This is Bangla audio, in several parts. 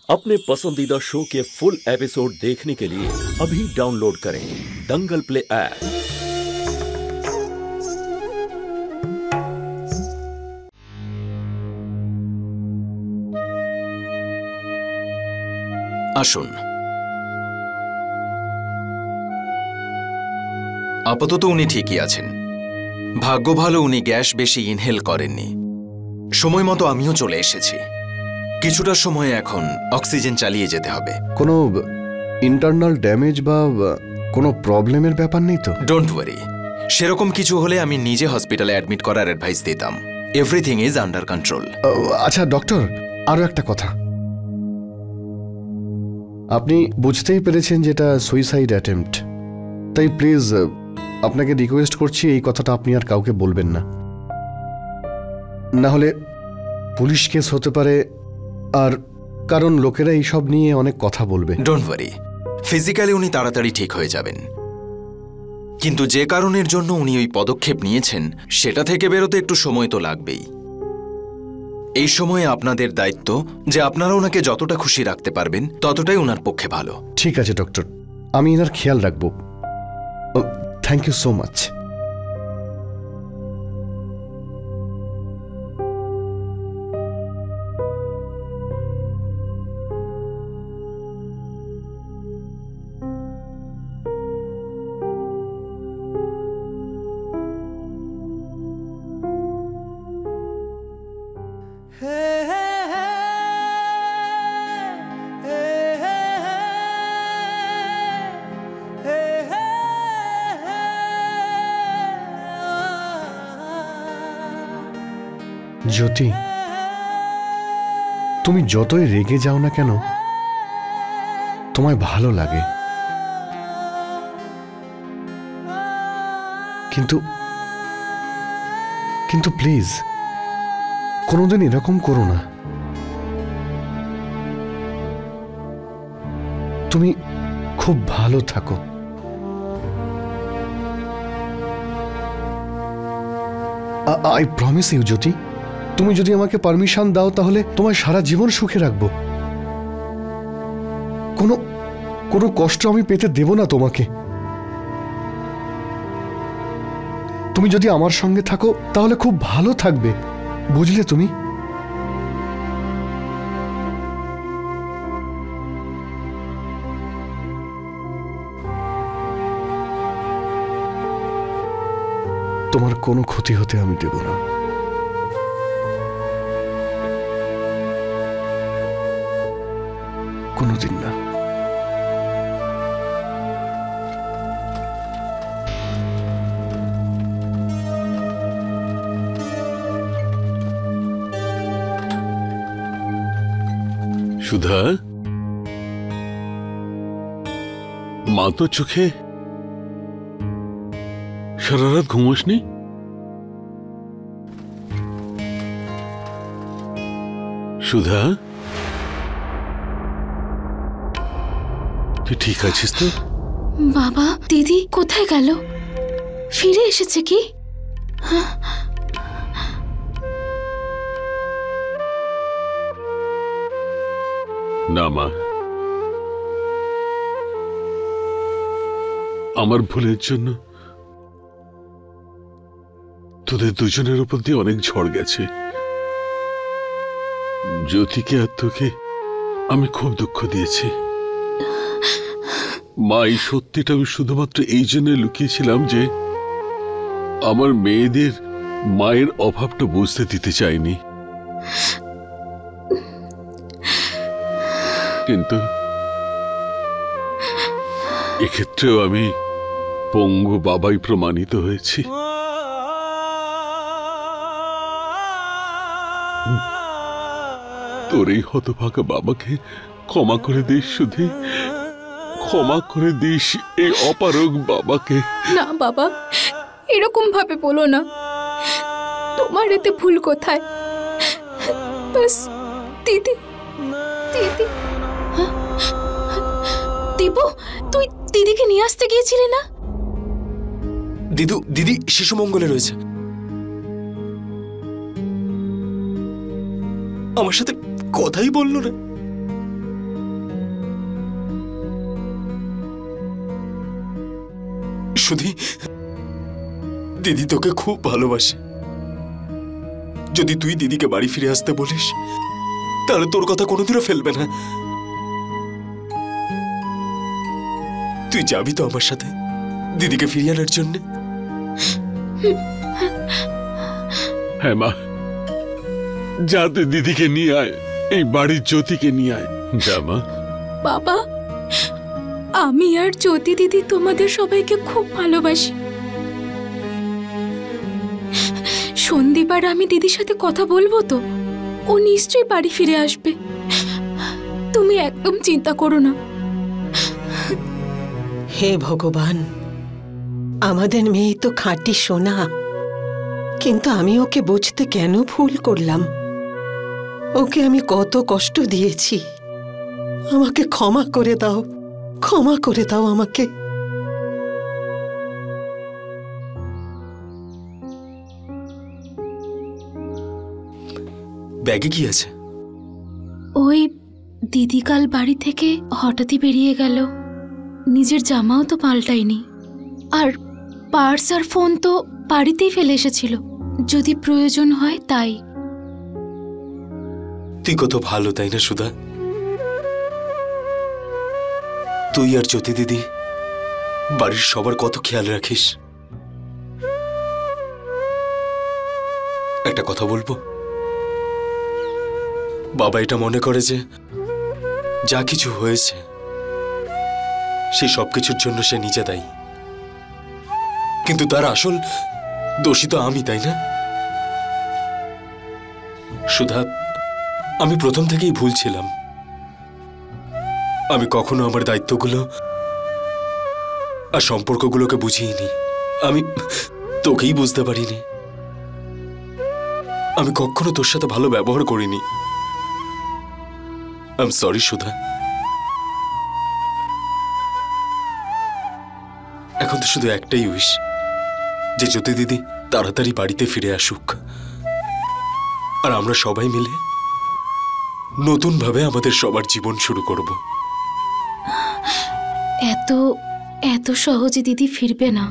अपने पसंदीदा शो के फुल एपिसोड देखने के लिए अभी डाउनलोड करें दंगल प्ले ऐप। আসুন, আপাতত উনি ঠিকই আছেন। ভাগ্য ভালো উনি গ্যাস বেশি ইনহেল করেননি। সময় মতো আমিও চলে এসেছি। কিছুটা সময় এখন অক্সিজেন চালিয়ে যেতে হবে। কোনো ইন্টারনাল ড্যামেজ বা কোনো প্রবলেমের ব্যাপার নেই তো? ডোন্ট ওয়ারি, সেরকম কিছু হলে আমি নিজে হসপিটালে অ্যাডমিট করার অ্যাডভাইস দিতাম। Everything is under control. আচ্ছা ডক্টর, আরও একটা কথা। আপনি বুঝতেই পেরেছেন যেটা সুইসাইড অ্যাটেম্পট, তাই প্লিজ আপনাকে রিকোয়েস্ট করছি এই কথাটা আপনি আর কাউকে বলবেন না, না হলে পুলিশ কেস হতে পারে, আর কারণ লোকেরা এইসব নিয়ে অনেক কথা বলবে। ডোন্ট ওয়ারি, ফিজিক্যালি উনি তাড়াতাড়ি ঠিক হয়ে যাবেন, কিন্তু যে কারণের জন্য উনি ওই পদক্ষেপ নিয়েছেন সেটা থেকে বেরোতে একটু সময় তো লাগবেই। এই সময়ে আপনাদের দায়িত্ব যে আপনারা ওনাকে যতটা খুশি রাখতে পারবেন ততটাই ওনার পক্ষে ভালো। ঠিক আছে ডক্টর, আমি এনার খেয়াল রাখবো। Thank you so much. Jyoti, তুমি যতই রেগে যাও না কেন তোমায় ভালো লাগে, কিন্তু কিন্তু প্লিজ কোনোদিন এরকম করো না। তুমি খুব ভালো থাকো। আই প্রমিস ইউ জ্যোতি, তুমি যদি আমাকে পারমিশন দাও তাহলে তোমায় সারা জীবন সুখে রাখবো। কোনো কষ্ট আমি পেতে দেব না তোমাকে। তুমি যদি আমার সঙ্গে থাকো তাহলে খুব ভালো থাকবে, বুঝলে তুমি? তোমার কোনো ক্ষতি হতে আমি দেব না। কোনোদিন না। সুধা, মা তো চোখে সারা রাত ঘুমোসনি? সুধা, তুই ঠিক আছিস তো? বাবা, দিদি কোথায় গেল? ফিরে এসেছে কি? না মা, আমার ভুলের জন্য তোদের দুজনের উপর দিয়ে অনেক ঝড় গেছে। জ্যোতিকে আর তোকে আমি খুব দুঃখ দিয়েছি মা। এই সত্যিটা আমি শুধুমাত্র এই জন্য লুকিয়েছিলাম যে আমার মেয়েদের মায়ের অভাবটা বুঝতে দিতে চাইনি, কিন্তু এক্ষেত্রেও আমি পঙ্গু বাবাই প্রমাণিত হয়েছি। তোর এই হতভাগা বাবাকে ক্ষমা করে দিস সুধী, ক্ষমা করে দিস এই অপারগ বাবাকে। না বাবা, এরকম ভাবে বলো না, তোমার এতে ভুল কোথায়? বাস দিদি, দিদি, দীপু, তুই দিদিকে নিয়ে আসতে গিয়েছিলি না? দিদি শিশু মঙ্গলে রয়েছে। আমার সাথে কথাই বললো না। সুধি, দিদি তোকে খুব ভালোবাসে। যদি তুই দিদিকে বাড়ি ফিরে আসতে বলিস তাহলে তোর কথা কোনোদিনও ফেলবে না। তুই যাবি তো আমার সাথে দিদিকে ফিরিয়ে আনার জন্য? হ্যাঁ মা, যাতে দিদিকে নিয়ে আয়, এই বাড়ির জ্যোতিকে নিয়ে আয়। যা মা। বাবা, আমি আর জ্যোতি দিদি তোমাদের সবাইকে খুব ভালোবাসি। সন্দীপ আর আমি দিদির সাথে কথা বলবো তো, ও নিশ্চয়ই বাড়ি ফিরে আসবে। তুমি একদম চিন্তা করো না। হে ভগবান, আমাদের মেয়ে তো খাঁটি সোনা, কিন্তু আমি ওকে বুঝতে কেন ভুল করলাম? ওকে আমি কত কষ্ট দিয়েছি। আমাকে ক্ষমা করে দাও, ক্ষমা করে দাও আমাকে। ব্যাগে কি আছে? ওই দিদি কাল বাড়ি থেকে হঠাৎই বেরিয়ে গেল, নিজের জামাও তো পাল্টায়নি, আর পার্স আর ফোন তো বাড়িতেই ফেলে এসেছিল, যদি প্রয়োজন হয় তাই। তুই কত ভালো, তাই না সুধা? তুই আর জ্যোতি দিদি বাড়ির সবার কত খেয়াল রাখিস। একটা কথা বলবো, বাবা এটা মনে করে যে যা কিছু হয়েছে সেই সবকিছুর জন্য সে নিজে দায়ী, কিন্তু তার আসল দোষী তো আমি, তাই না? সুধা, আমি প্রথম থেকেই ভুল ছিলাম। আমি কখনো আমার দায়িত্বগুলো আর সম্পর্কগুলোকে বুঝিনি। আমি তোকেই বুঝতে পারিনি। আমি কখনো তোর সাথে ভালো ব্যবহার করিনি। আই এম সরি সুধা। এখন তো শুধু একটাই উইশ, যে জ্যোতি দিদি তাড়াতাড়ি বাড়িতে ফিরে আসুক, আর আমরা সবাই মিলে নতুন ভাবে আমাদের সবার জীবন শুরু করব। এত এত সহজে দিদি ফিরবে না।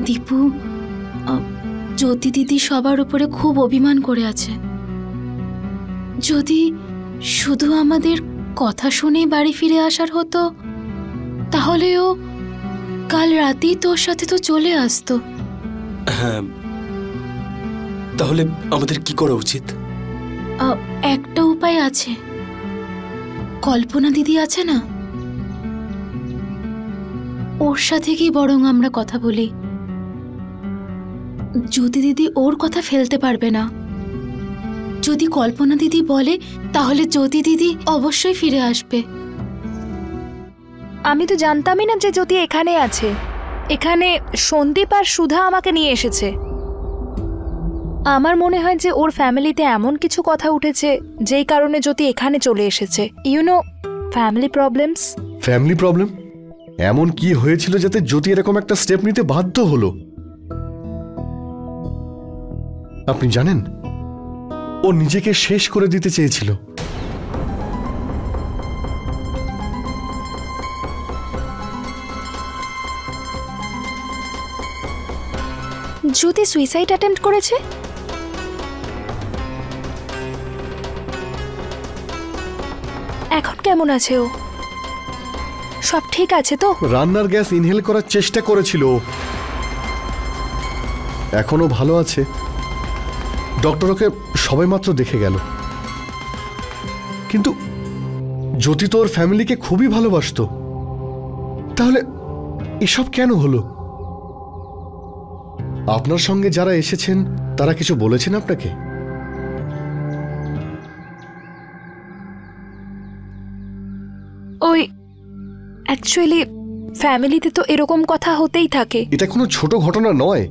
দীপু, জ্যোতি দিদি সবার উপরে খুব অভিমান করে আছে। যদি শুধু আমাদের কথা শুনেই বাড়ি ফিরে আসার হতো, তাহলে ও কাল রাতেই তোর সাথে তো চলে আসতো। হ্যাঁ, তাহলে আমাদের কি করা উচিত? একটা উপায় আছে। কল্পনা দিদি আছে না, ওর সাথে কি বরং আমরা কথা বলি। জ্যোতি দিদি ওর কথা ফেলতে পারবে না। যদি কল্পনা দিদি বলে তাহলে জ্যোতি দিদি অবশ্যই ফিরে আসবে। আমি তো জানতামই না যে জ্যোতি এখানে আছে। এখানে সন্দীপ আর সুধা আমাকে নিয়ে এসেছে। আমার মনে হয় যে ওর ফ্যামিলিতে এমন কিছু কথা উঠেছে যেই কারণে জ্যোতি এখানে চলে এসেছে। You know, family problems. Family problem? এমন কি হয়েছিল যাতে জ্যোতি এরকম একটা স্টেপ নিতে বাধ্য হলো? আপনি জানেন, ও নিজেকে শেষ করে দিতে চেয়েছিল। জ্যোতি সুইসাইড অ্যাটেম্প্ট করেছে? এখন কেমন আছে ও? সব ঠিক আছে তো? রান্নার গ্যাস ইনহেল করার চেষ্টা করেছিল, এখনো ভালো আছে। ডক্টর ওকে সবেমাত্র দেখে গেল। কিন্তু জ্যোতি তো ওর ফ্যামিলিকে খুবই ভালোবাসতো, তাহলে এসব কেন হলো? আপনার সঙ্গে যারা এসেছেন তারা কিছু বলেছেন আপনাকে? ওই অ্যাকচুয়ালি ফ্যামিলিতে তো এরকম কথা হতেই থাকে। এটা কোনো ছোট ঘটনা নয়।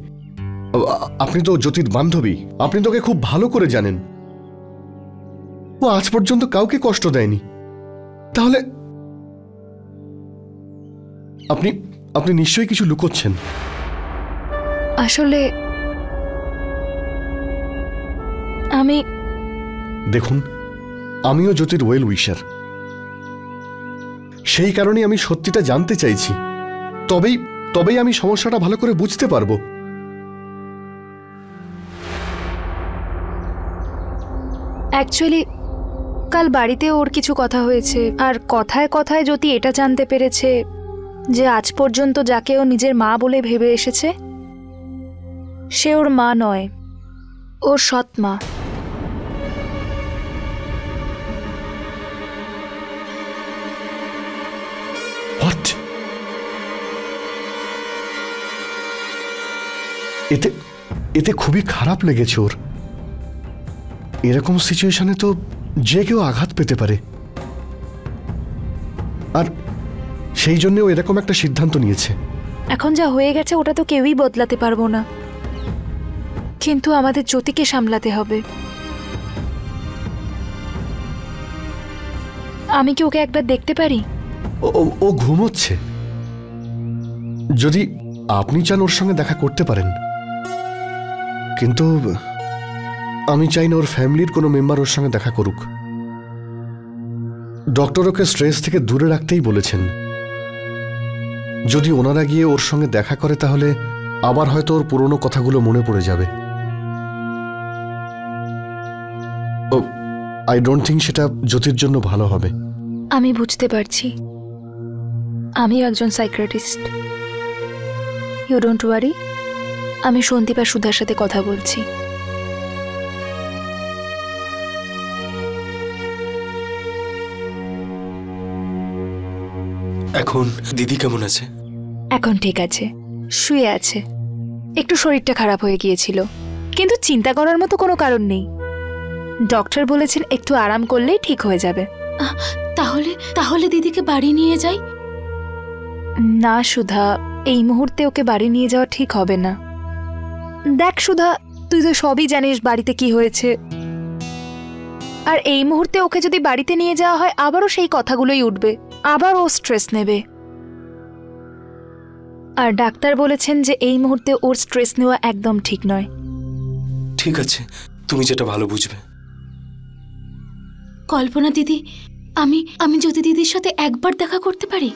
আপনি তো জ্যোতির বান্ধবী, আপনি তোকে খুব ভালো করে জানেন। ও আজ পর্যন্ত কাউকে কষ্ট দেয়নি। তাহলে আপনি আপনি নিশ্চয়ই কিছু লুকোচ্ছেন। আসলে দেখুন, আমিও জ্যোতির ওয়েল উইশার। সেই কারণেই আমি সত্যিটা জানতে চাইছি। তবেই আমি সমস্যাটা ভালো করে বুঝতে পারবো। অ্যাকচুয়ালি কাল বাড়িতে ওর কিছু কথা হয়েছে, আর কথায় কথায় জ্যোতি এটা জানতে পেরেছে যে আজ পর্যন্ত যাকে ও নিজের মা বলে ভেবে এসেছে সে ওর মা নয়, ওর সৎ মা। হোয়াট? এতে খুবই খারাপ লেগেছে ওর। এরকম সিচুয়েশনে তো যে কেউ আঘাত পেতে পারে, আর সেই জন্য ও এরকম একটা সিদ্ধান্ত নিয়েছে। এখন যা হয়ে গেছে ওটা তো কেউই বদলাতে পারবো না, কিন্তু আমাদের জ্যোতিকে সামলাতে হবে। আমি কি ওকে একবার দেখতে পারি? ও ঘুমোচ্ছে। যদি আপনি চান ওর সঙ্গে দেখা করতে পারেন, কিন্তু আমি চাই না ওর ফ্যামিলির কোনো মেম্বার ওর সঙ্গে দেখা করুক। ডক্টর ওকে স্ট্রেস থেকে দূরে রাখতেই বলেছেন। যদি ওনারা গিয়ে ওর সঙ্গে দেখা করে তাহলে আবার হয়তো ওর পুরনো কথাগুলো মনে পড়ে যাবে। আই ডোন্ট থিঙ্ক সেটা জ্যোতির জন্য ভালো হবে। আমি বুঝতে পারছি, আমিও একজন সাইকিয়াট্রিস্ট। ইউ ডোন্ট ওয়ারি, আমি সন্দীপ আর সুধার সাথে কথা বলছি। এখন দিদি কেমন আছে? এখন ঠিক আছে, শুয়ে আছে। একটু শরীরটা খারাপ হয়ে গিয়েছিল, কিন্তু চিন্তা করার মতো কোনো কারণ নেই। ডক্টর বলেছেন একটু আরাম করলেই ঠিক হয়ে যাবে। তাহলে দিদিকে বাড়ি নিয়ে যাই? না সুধা, এই মুহূর্তে ওকে বাড়ি নিয়ে যাওয়া ঠিক হবে না। দেখ সুধা, তুই তো সবই জানিস বাড়িতে কি হয়েছে, আর এই মুহূর্তে ওকে যদি বাড়িতে নিয়ে যাওয়া হয় আবারও সেই কথাগুলোই উঠবে, আবার ও স্ট্রেস নেবে। আর ডাক্তার বলেছেন যে এই মুহূর্তে ওর স্ট্রেস নেওয়া একদম ঠিক নয়। ঠিক আছে, তুমি যেটা ভালো বুঝবে। কল্পনা দিদি, আমি যদি দিদির সাথে একবার দেখা করতে পারি?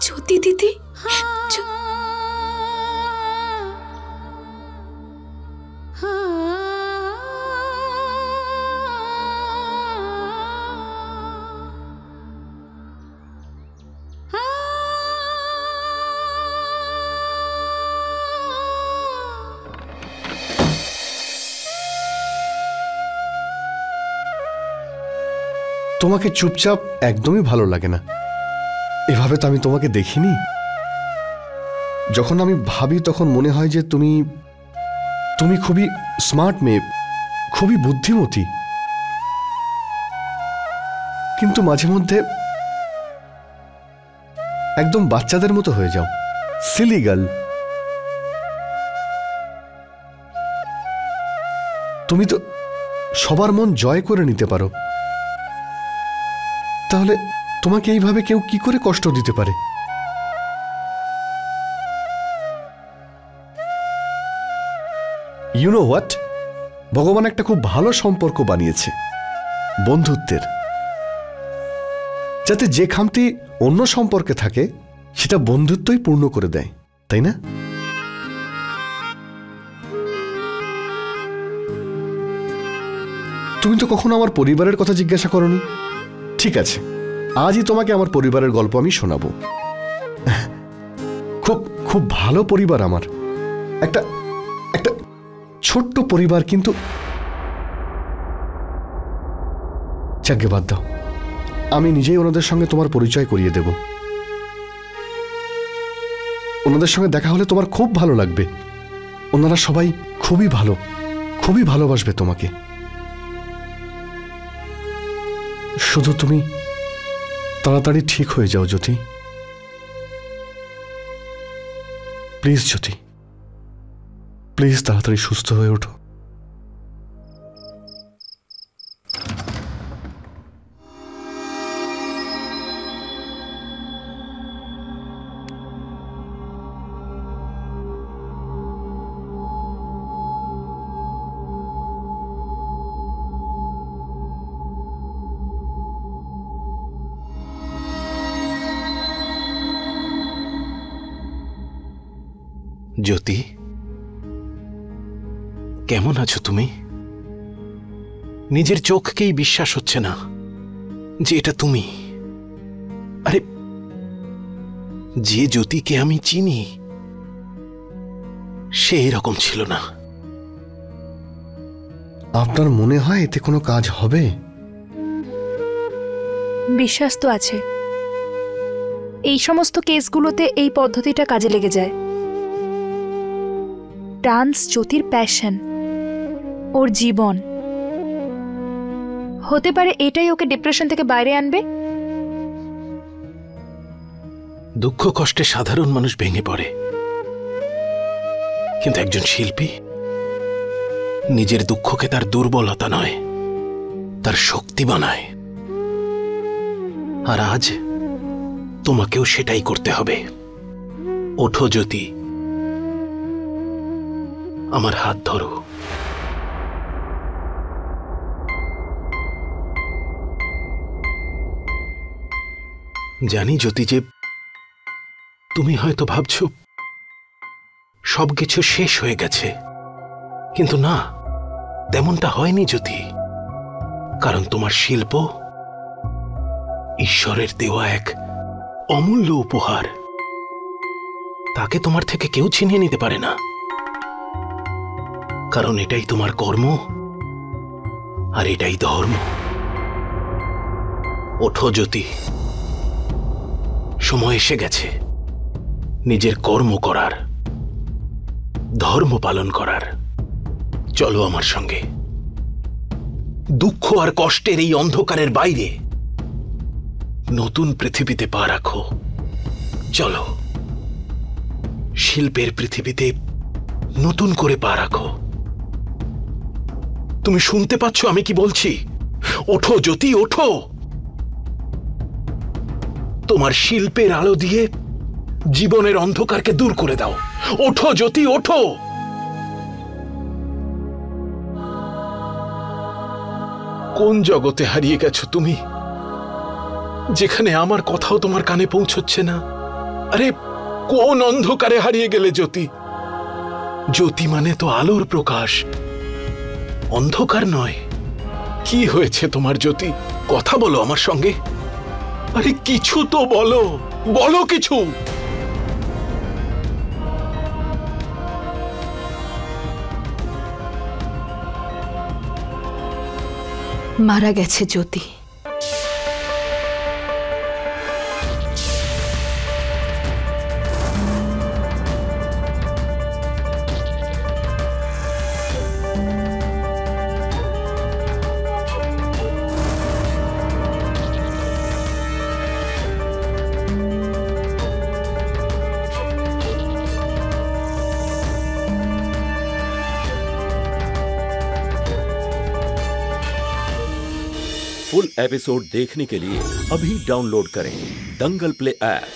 জ্যোতি দিদি, তোমাকে চুপচাপ একদমই ভালো লাগে না। এভাবে তো আমি তোমাকে দেখিনি। যখন আমি ভাবি তখন মনে হয় যে তুমি খুবই স্মার্ট মেয়ে, খুবই বুদ্ধিমতী, কিন্তু মাঝে মধ্যে একদম বাচ্চাদের মতো হয়ে যাও, সিলি গার্ল। তুমি তো সবার মন জয় করে নিতে পারো, তাহলে তোমাকে এইভাবে কেউ কি করে কষ্ট দিতে পারে? ইউ নো হোয়াট, ভগবান একটা খুব ভালো সম্পর্ক বানিয়েছে, বন্ধুত্বের, যাতে যে খামতি অন্য সম্পর্কে থাকে সেটা বন্ধুত্বই পূর্ণ করে দেয়, তাই না? তুমি তো কখনো আমার পরিবারের কথা জিজ্ঞাসা করোনি। ঠিক আছে, আজই তোমাকে আমার পরিবারের গল্প আমি শোনাবো। খুব খুব ভালো পরিবার আমার, একটা একটা ছোট্ট পরিবার, কিন্তু যাকে বাদ দাও, আমি নিজেই ওনাদের সঙ্গে তোমার পরিচয় করিয়ে দেব। ওনাদের সঙ্গে দেখা হলে তোমার খুব ভালো লাগবে। ওনারা সবাই খুবই ভালো, খুবই ভালোবাসবে তোমাকে। শুধু তুমি তাড়াতাড়ি ঠিক হয়ে যাও জ্যোতি, প্লিজ জ্যোতি, প্লিজ তাড়াতাড়ি সুস্থ হয়ে ওঠো। জ্যোতি, কেমন আছো তুমি? নিজের চোখকেই বিশ্বাস হচ্ছে না যে এটা তুমি। আরে, যে জ্যোতিকে আমি চিনি সে এরকম ছিল না। আপনার মনে হয় এতে কোনো কাজ হবে? বিশ্বাস তো আছে। এই সমস্ত কেসগুলোতে এই পদ্ধতিটা কাজে লেগে যায়। ডান্স জ্যোতির প্যাশন, ওর জীবন। হতে পারে এটাই ওকে ডিপ্রেশন থেকে বাইরে আনবে। দুঃখ কষ্টে সাধারণ মানুষ ভেঙে পড়ে, কিন্তু একজন শিল্পী নিজের দুঃখকে তার দুর্বলতা নয়, তার শক্তি বানায়। আর আজ তোমাকেও সেটাই করতে হবে। ওঠো জ্যোতি, আমার হাত ধরো। জানি জ্যোতি যে তুমি হয়তো ভাবছো সবকিছু শেষ হয়ে গেছে, কিন্তু না, তেমনটা হয়নি জ্যোতি। কারণ তোমার শিল্প ঈশ্বরের দেওয়া এক অমূল্য উপহার। তাকে তোমার থেকে কেউ ছিনিয়ে নিতে পারে না, কারণ এটাই তোমার কর্ম আর এটাই ধর্ম। ওঠো জ্যোতি, সময় এসে গেছে নিজের কর্ম করার, ধর্ম পালন করার। চলো আমার সঙ্গে। দুঃখ আর কষ্টের এই অন্ধকারের বাইরে নতুন পৃথিবীতে পা রাখো। চলো, শিল্পের পৃথিবীতে নতুন করে পা রাখো। তুমি শুনতে পাচ্ছ আমি কি বলছি? ওঠো জ্যোতি, ওঠো। তোমার শিল্পের আলো দিয়ে জীবনের অন্ধকারকে দূর করে দাও। ওঠো জ্যোতি, ওঠো। কোন জগতে হারিয়ে গেছো তুমি, যেখানে আমার কথাও তোমার কানে পৌঁছচ্ছে না? আরে, কোন অন্ধকারে হারিয়ে গেলে জ্যোতি? জ্যোতি মানে তো আলোর প্রকাশ, অন্ধকার নয়। কি হয়েছে তোমার জ্যোতি? কথা বলো আমার সঙ্গে। আরে কিছু তো বলো, বলো কিছু। মারা গেছে জ্যোতি। फुल एपिसोड देखने के लिए अभी डाउनलोड करें दंगल प्ले ऐप।